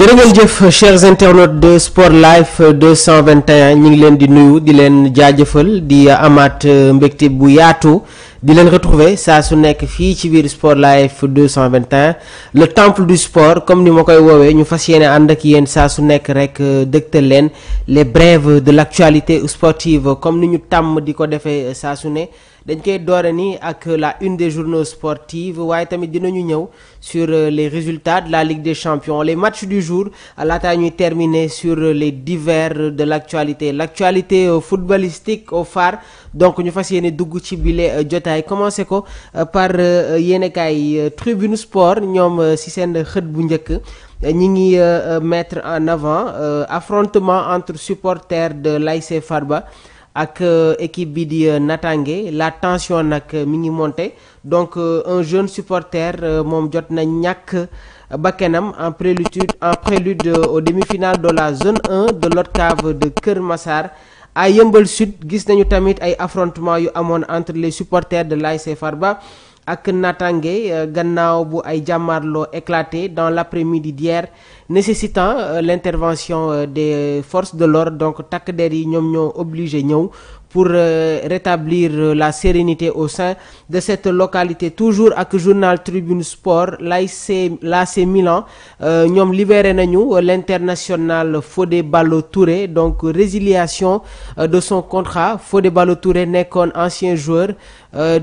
jërë ngeen jëf chers internautes de Sport Life 221 ñu ngi leen di nuyu di leen jaajëfal di amaat mbégte bu yaatu di leen retrouver saa su nekk fii ci biir Sport Life 221 le temple du sport comme ni ma koy woowee ñu fas yéene ànd ak yéen saa su nekk rek dëgtal leen les brèves de l'actualité sportive comme ni ñu tàmm di ko defee saa su ne dañ koy doore ni ak la une des journaux sportifs waaye tamit dinañu ñëw sur les résultats de la Ligue des Champions les matchs du jour laataa ñuy terminer sur les divers de l'actualité footballistique au phare donc ñu fas yéene dugg ci bile jotaay commencé ko par yéenekaay Tribune Sport ñoom ci seen xët bu njëkk ñi ngi mettre en avant affrontement entre supporters de l'ASC Farba ak équipe bi di Natangué la tension nag mi ngi monter donc un jeune supporter moom jot na ñàkk bakkanam en prélude aux demi-finales de la zone 1 de l'ODCAV de Kër Massar à Yeumbeul Sud gis nañu tamit ay affrontements yu amoon entre les supporters de l'ASC Farba ak Natangué gannaaw bu ay jàmmarloo éclaté dans l'après-midi d'hier nécessitant l'intervention des forces de l'ordre donc takk der yi ñoom ñoo obligé ñëw pour rétablir la sérénité au sein de cette localité toujours ak journal Tribune Sport l'AC Milan ñoom libéré nañu l'international Fodé Ballo-Touré donc résiliation de son contrat Fodé Ballo-Touré nekkoon ancien joueur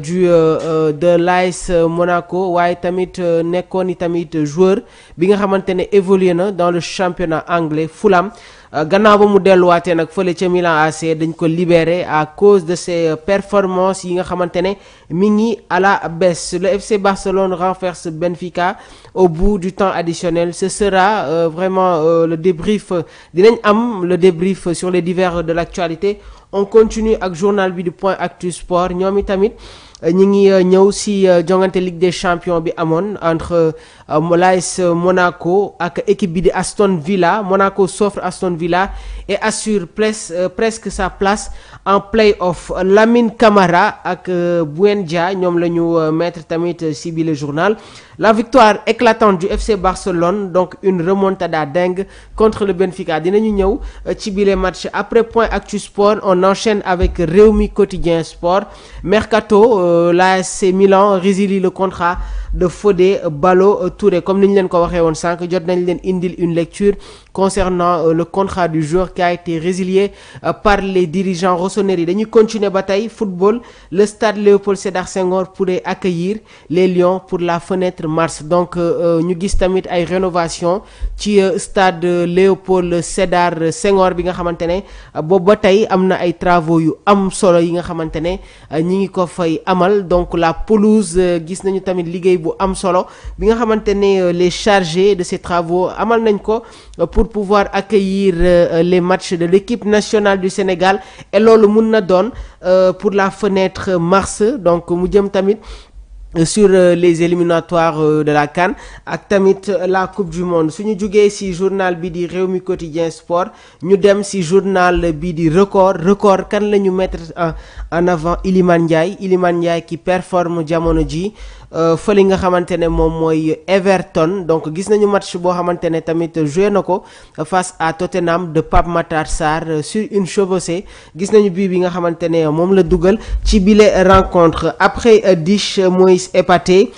de l'AS Monaco waaye tamit nekkoon i tamit joueur bi nga xamante ne évolué na dans le championnat anglais Fulham gannaaw ba mu delluwaatee nag fële ca Milan AC dañ ko libéré à cause de ses performances yi nga xamante ne mi ngi à la baisse le FC Barcelone renverse Benfica au bout du temps additionnel ce sera vraiment le débrief dinañ am le débrief sur les divers de l'actualité on continue ak journal bi du Point Actu Sport ñoom i tamit ñi ngi ñëw ci jongante Ligue des Champions bi amoon entre l'AS Monaco ak équipe bi di Aston Villa Monaco s'offre Aston Villa et assure presque sa place en play-off Lamine Camara ak Buendia ñoom la ñu mettre tamit ci bi le journal la victoire éclatante du FC Barcelone donc une remontada dingue contre le Benfica dinañu ñëw ci bile match après Point Actu Sport on enchaîne avec Rewmi Quotidien Sport Mercato l'AC Milan résilie le contrat de Fodé Ballo-Touré comme ni ñu leen ko waxee woon sànq jot nañ leen indil une lecture concernant le contrat du joueur qui a été résilié par les dirigeants rossoneri dañuy continuer ba tey football le stade Léopold Sédar Senghor pourrait accueillir les Lions pour la fenêtre mars donc ñu gis tamit ay rénovation ci stade Léopold Sédar Senghor bi nga xamante ne boobu ba tey am na ay travaux yu am solo yi nga xamante ne ñi ngi ko fay amal donc la pelouse gis nañu tamit liggéey bu am solo bi nga xamante ne les chargés de ces travaux amal nañ ko pour pouvoir accueillir les matchs de l'équipe nationale du Sénégal et loolu mun na doon pour la fenêtre mars donc mu jëm tamit sur les éliminatoires de la CAN ak tamit la coupe du monde suñu jugee ci journal bi di Rewmi Quotidien Sport ñu dem ci journal bi di record kan la ñu mettre en avant Iliman Ndiaye qui performe jamono ji fële nga xamante ne moom mooy Everton donc gis nañu match boo xamante ne tamit joué na ko face à Tottenham de Pape Matar Sarr sur une chevauchée gis nañu bii bi nga xamante ne moom la dugal ci bile rencontre après Dich Moïse Epaté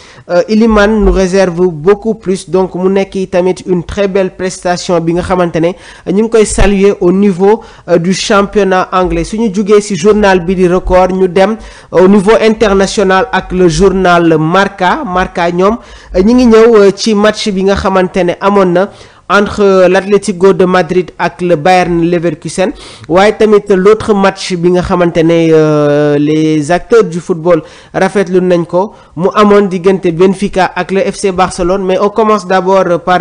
Iliman nous réserve beaucoup plus donc mu nekk tamit une très belle prestation bi nga xamante ne ñu ngi koy saluer au niveau du championnat anglais suñu jugee ci journal bi di record ñu dem au niveau international ak le journal Marca ñoom ñi ngi ñëw ci match bi nga xamante ne amoon na entre l'Atlético de Madrid ak le Bayern Leverkusen waaye tamit l'autre match bi nga xamante ne les acteurs du football rafetlu nañ ko mu amoon diggante Benfica ak le FC Barcelone mais on commence d'abord par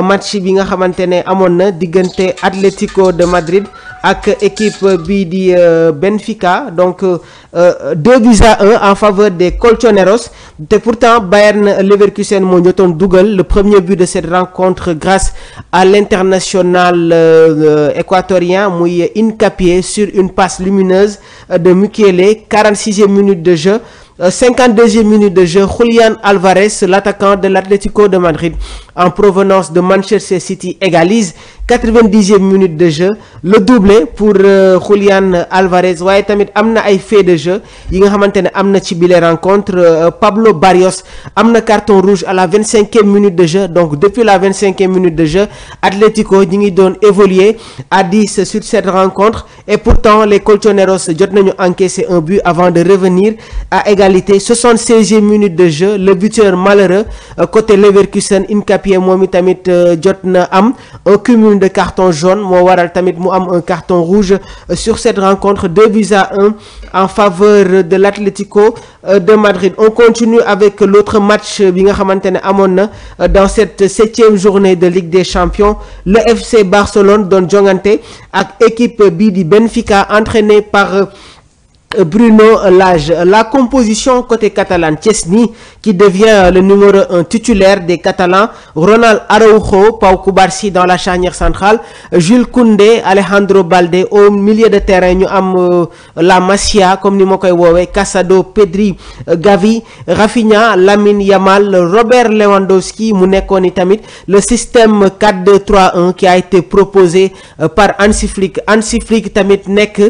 match bi nga xamante ne amoon na diggante Atlético de Madrid ak équipe bii di Benfica donc 2-1 en faveur des Colchoneros te pourtant Bayern Leverkusen moo jotoon dugal le premier but de cette rencontre grâce à l'international équatorien muy Hincapié sur une passe lumineuse de Mukiele 46e minute de jeu 52e minute de jeu, Julián Álvarez, l'attaquant de l'Atlético de Madrid en provenance de Manchester City, égalise. 90e minute de jeu, le doublé pour Julián Álvarez. waaye tamit am na ay faits de jeu yi nga xamante ne am na ci bile rencontre. Pablo Barrios am na carton rouge à la 25e minute de jeu. Donc depuis la 25e minute de jeu, Atlético ñi ngi doon évoluer à 10 sur cette rencontre, et pourtant les Colchoneros jot nañu encaisser un but avant de revenir à égalité. 76e minute de jeu, le buteur malheureux côté Leverkusen, Hincapié moom itamit jot na am un cumul de carton jaune, moo waral tamit mu am un carton rouge sur cette rencontre. 2-1 en faveur de l'Atlético de Madrid. On continue avec l'autre match bi nga xamante ne amoon na dans cette 7e journée de Ligue des Champions. Le FC Barcelone doon jongante ak équipe bii di Benfica, entraîné par Bruno Lage. La composition côté catalan: Chesney qui devient le numéro 1 titulaire des Catalans, Ronald Araujo, Pau Cubarsí dans la charnière centrale, Jules Koundé, Alejandro Balde. Au milieu de terrain ñu am la Masia comme ni ma koy woowee, Casado, Pedri, Gavi, Rafinha, Lamine Yamal, Robert Lewandowski. Mu nekkoon i tamit le système 4-2-3-1 qui a été proposé par Hansi Flick. Hansi Flick tamit nekk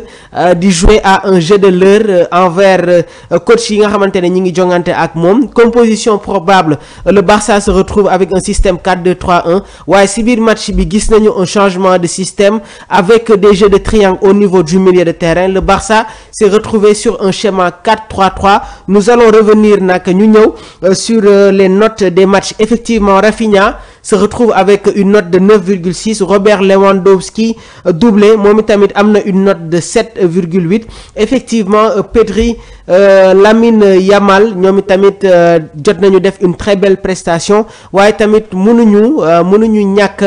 di jouer à un jeu de l'heure envers coach yi nga xamante ne ñi ngi jongante ak moom. Composition probable: le Barça se retrouve avec un système 4-2-3-1, waaye si biir match bi gis nañu un changement de système avec des jeux de triangle au niveau du milieu de terrain. Le Barça s'est retrouvé sur un schéma 4-3-3. Nous allons revenir nag ñu ñëw sur les notes des matchs. Effectivement, Rafinha se retrouve avec une note de 9,6. Robert Lewandowski doublé, moom itamit am na une note de 7,8. Effectivement, Pedri, Lamine Yamal ñoom itamit jot nañu def une très belle prestation, waaye tamit mënuñu ñàkk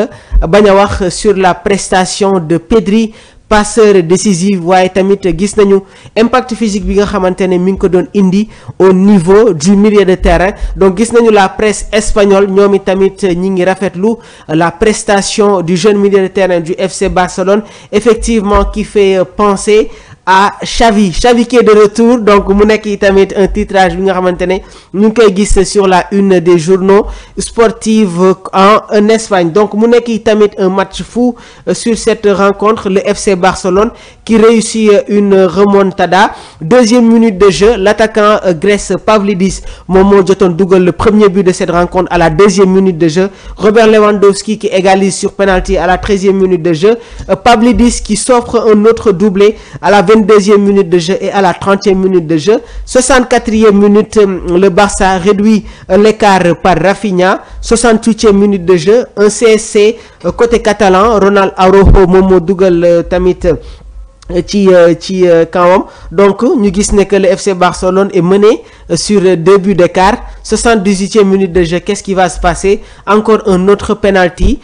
bañ a wax sur la prestation de Pedri, passeur décisif. waaye tamit gis nañu impact physique bi nga xamante ne mi ngi ko doon indi au niveau du milieu de terrain. Donc gis nañu la presse espagnole ñoom itamit ñi ngi rafetlu la prestation du jeune milieu de terrain du FC Barcelone, effectivement, qui fait penser à Xavi qui est de retour. Donc mu nekk i tamit un titrage bi nga xamante ne ñu ngi koy gis sur la une des journaux sportifs en Espagne. Donc mu nekk i tamit un match fou sur cette rencontre. Le FC Barcelone qui réussit une remontada. 2e minute de jeu, l'attaquant grec Pavlidis moom moo jotoon dugal le premier but de cette rencontre à la 2e minute de jeu. Robert Lewandowski qui égalise sur penalty à la 13e minute de jeu. Pavlidis qui s'offre un autre doublé à la 22e minute de jeu et à la 30e minute de jeu. 64e minute, le Barça réduit l'écart par Rafinha. 68e minute de jeu, un CSC côté catalan, Ronald Araujo moom moo dugal tamit ci kawam. Donc ñu gis ne que le FC Barcelone est mené sur 2 buts d'écart. 78e minute de jeu, qu'est-ce qui va se passer? Encore un autre penalty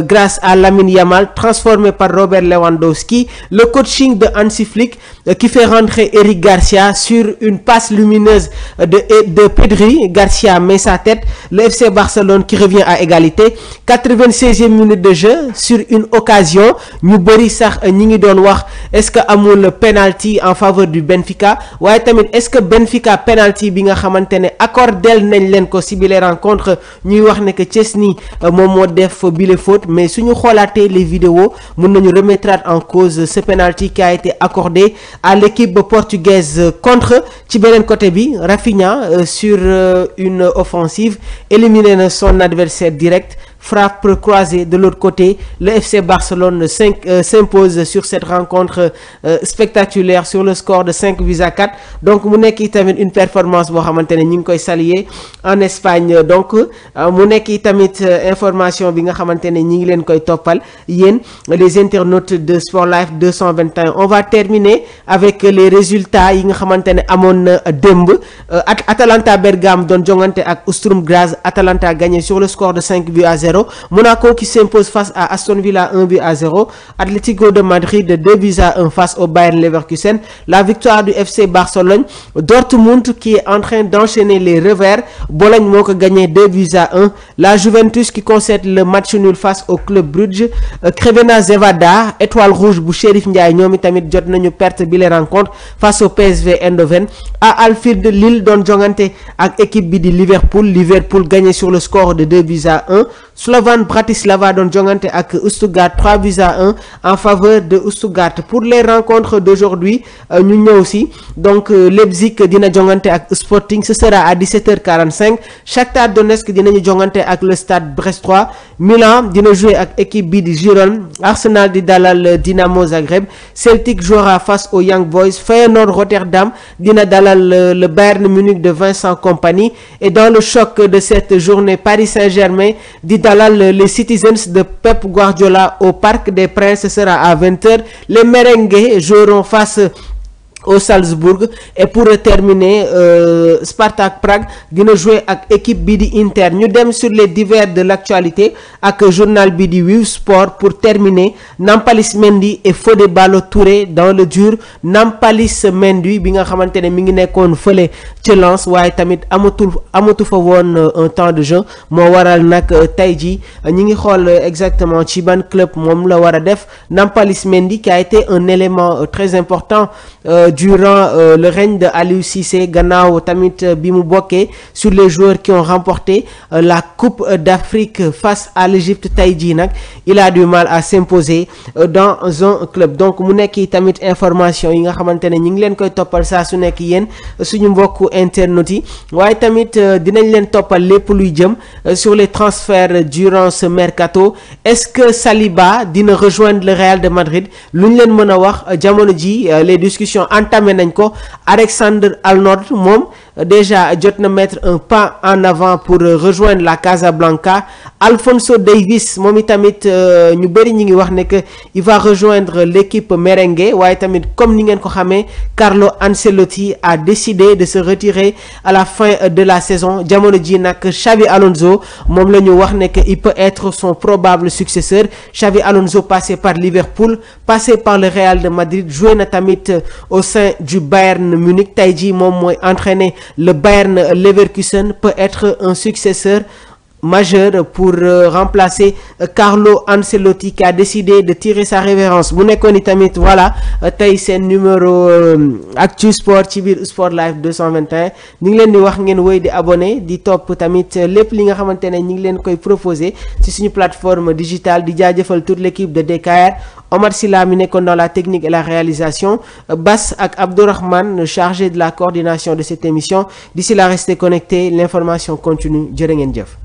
grâce à Lamine Yamal, transformé par Robert Lewandowski. Le coaching de Hansi Flick qui fait rentrer Eric Garcia sur une passe lumineuse de Pedri. Garcia met sa tête. Le FC Barcelone qui revient à égalité. 96e minute de jeu, sur une occasion ñu bëri sax ñi ngi doon wax est-ce que amul penalty en faveur du Benfica, waaye tamit est-ce que Benfica penalty bi nga xamante ne accordel nañ leen ko si bile rencontre ñuy wax ne que Chesney moom moo def bile faute, mais suñu xoolaatee les vidéos mën nañu remettre en cause ce penalty qui a été accordé à l'équipe portugaise. Contre ci beneen côté bi, Rafinha sur une offensive éliminé na son adversaire direct. Frappe croisée de l'autre côté, le FC Barcelone s'impose sur cette rencontre spectaculaire sur le score de 5-4. Donc mu nekk itamit une performance boo xamante ne ñu ngi koy saluer en Espagne. Donc mu nekk itamit information bi nga xamante ne ñi ngi leen koy toppal yéen les internautes de Sport Life 221. On va terminer avec les résultats yi nga xamante ne amoon na démb. Atalanta Bergame doon jongante ak Sturm Graz. Atalanta gagné sur le score de 5-0. 1-0. Monaco qui s'impose face à Aston Villa 1-0. Atlético de Madrid 2-1 face au Bayern Leverkusen. La victoire du FC Barcelone. Dortmund qui est en train d'enchaîner les revers. Bologne moo ko gagné 2-1. La Juventus qui concède le match nul face au Club Brugge. Crvena Zvezda étoile rouge bu Chérif Ndiaye ñoom itamit jot nañu perte bi les rencontres face au PSV Eindhoven. À Anfield Lille doon jongante ak équipe bi di Liverpool gagné sur le score de 2-1. Slovan Bratislava doon jongante ak Stuttgart 3-1 en faveur de Stuttgart. Pour les rencontres d'aujourd'hui ñu ñëw aussi donc Leipzig dina jongante ak Sporting, ce sera à 17h45. Shakhtar Donetsk dinañu jongante ak le Stade Brestois. Milan dina jouer ak équipe bi di Girone. Arsenal di dalal Dinamo Zagreb. Celtic jouera face aux Young Boys. Feyenoord Rotterdam dina dalal le Bayern Munich de Vincent Kompany. Et dans le choc de cette journée, Paris Saint-Germain di dalal les Citizens de Pep Guardiola au Parc des Princes, ce sera à 20h. Les Merengues joueront face au Salzbourg. Et pour terminer, Spartak Prague dina jouer ak équipe bi di Inter. Ñu dem sur les divers de l'actualité ak journal bi di Wiw Sport. Pour terminer, Nampalys Mendy et Fodé Ballo-Touré dans le dur. Nampalys Mendy bi nga xamante ne mi ngi nekkoon fële ci Lens waaye tamit amatu fa woon un temps de jeu moo waral nag tey ji ñi ngi xool exactement ci ban club moom la war a def. Nampalys Mendy qui a été un élément très important durant le règne de Aliou Cissé, gannaaw tamit bi mu bokkee sur les joueurs qui ont remporté la Coupe d'Afrique face à l'Égypte. Tey jii nag il a du mal à s'imposer dans un club. Donc mu nekk tamit information yi nga xamante ne ñi ngi leen koy toppal saa su nekk yéen suñu mbokku internautes yi waaye tamit dinañ leen toppal lépp luy jëm sur les transferts durant ce mercato. Est-ce que Saliba dina rejoindre le Real de Madrid? lu ñu leen mën a wax jamono ji les discussions entamé nañ ko. Alexander Arnold moom déjà jot na mettre un pas en avant pour rejoindre la Casablanca. Alphonso Davies moom itamit ñu bëri ñi ngi wax ne que il va rejoindre l'équipe merengue waaye tamit comme ni ngeen ko xamee Carlo Ancelotti a décidé de se retirer à la fin de la saison. Jamono ji nag Xavi Alonso moom la ñu wax ne que il peut être son probable successeur. Xavi Alonso passé par Liverpool, passé par le Real de Madrid, joué na tamit au sein du Bayern Munich. Tey jii moom mooy entraîner le Bayern Leverkusen, peut être un successeur majeur pour remplacer Carlo Ancelotti qui a décidé de tirer sa révérence. Bu nekkoon ni tamit voilà tey seen numéro Actu Sport ci biir Sport Live 221 ñu ngi leen di wax ngeen woy di abonné di topp tamit lépp li nga xamante ne ñu ngi leen koy proposer ci suñu plateforme digitale. Di jaajëfal toute l'équipe de DKR, Omar Silla mi nekkoon dans la technique et la réalisation, Bass ak Abdourahmane chargé de la coordination de cette émission. D'ici là, restez connectés, l'information continue. Jërë ngeen jëf.